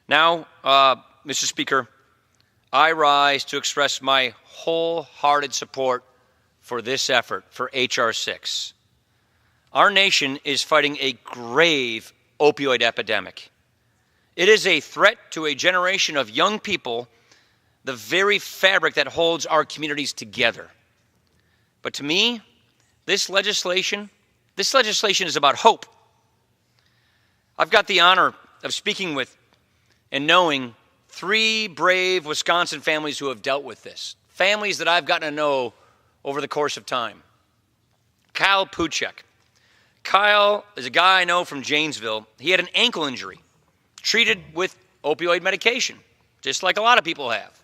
Now, Mr. Speaker, I rise to express my wholehearted support for this effort, for H.R. 6. Our nation is fighting a grave opioid epidemic. It is a threat to a generation of young people, the very fabric that holds our communities together. But to me, this legislation is about hope. I've got the honor of speaking with and knowing 3 brave Wisconsin families who have dealt with this, families that I've gotten to know over the course of time. Kyle Puchek. Kyle is a guy I know from Janesville. He had an ankle injury, treated with opioid medication, just like a lot of people have.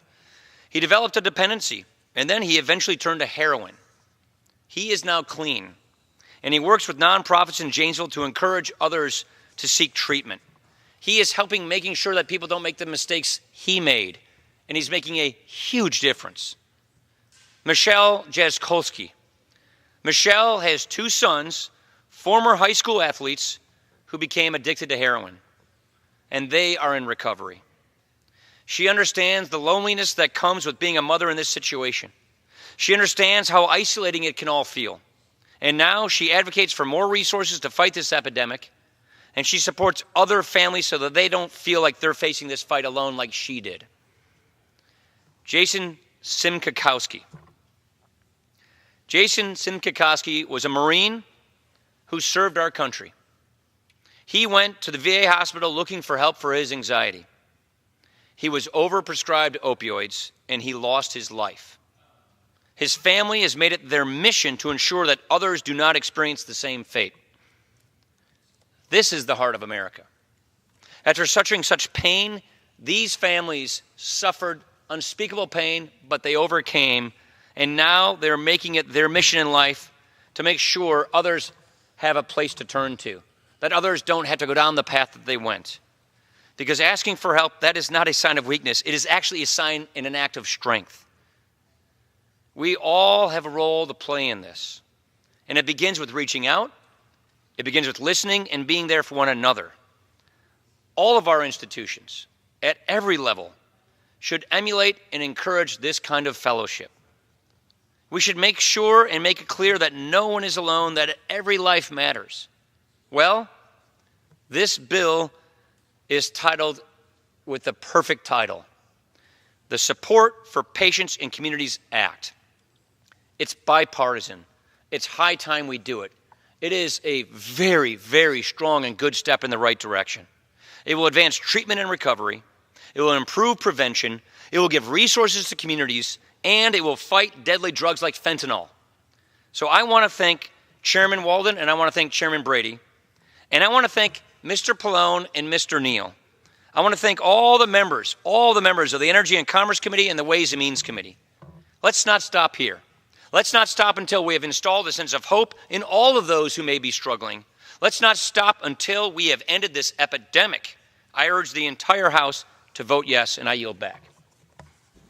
He developed a dependency, and then he eventually turned to heroin. He is now clean, and he works with nonprofits in Janesville to encourage others to seek treatment. He is helping making sure that people don't make the mistakes he made, and he's making a huge difference. Michelle Jaskolski. Michelle has 2 sons, former high school athletes who became addicted to heroin, and they are in recovery. She understands the loneliness that comes with being a mother in this situation. She understands how isolating it can all feel. And now she advocates for more resources to fight this epidemic, and she supports other families so that they don't feel like they're facing this fight alone like she did. Jason Simkakowski. Jason Simkakowski was a Marine who served our country. He went to the VA hospital looking for help for his anxiety. He was overprescribed opioids, and he lost his life. His family has made it their mission to ensure that others do not experience the same fate. This is the heart of America. After suffering such pain, these families suffered unspeakable pain, but they overcame, and now they're making it their mission in life to make sure others have a place to turn to, that others don't have to go down the path that they went. Because asking for help, that is not a sign of weakness. It is actually a sign and an act of strength. We all have a role to play in this. And it begins with reaching out. It begins with listening and being there for one another. All of our institutions, at every level, should emulate and encourage this kind of fellowship. We should make sure and make it clear that no one is alone, that every life matters. Well, this bill is titled with the perfect title, the Support for Patients and Communities Act. It's bipartisan. It's high time we do it. It is a very, very strong and good step in the right direction. It will advance treatment and recovery. It will improve prevention. It will give resources to communities, and it will fight deadly drugs like fentanyl. So I want to thank Chairman Walden, and I want to thank Chairman Brady, and I want to thank Mr. Pallone and Mr. Neal. I want to thank all the members of the Energy and Commerce Committee and the Ways and Means Committee. Let's not stop here. Let's not stop until we have installed a sense of hope in all of those who may be struggling. Let's not stop until we have ended this epidemic. I urge the entire House to vote yes, and I yield back.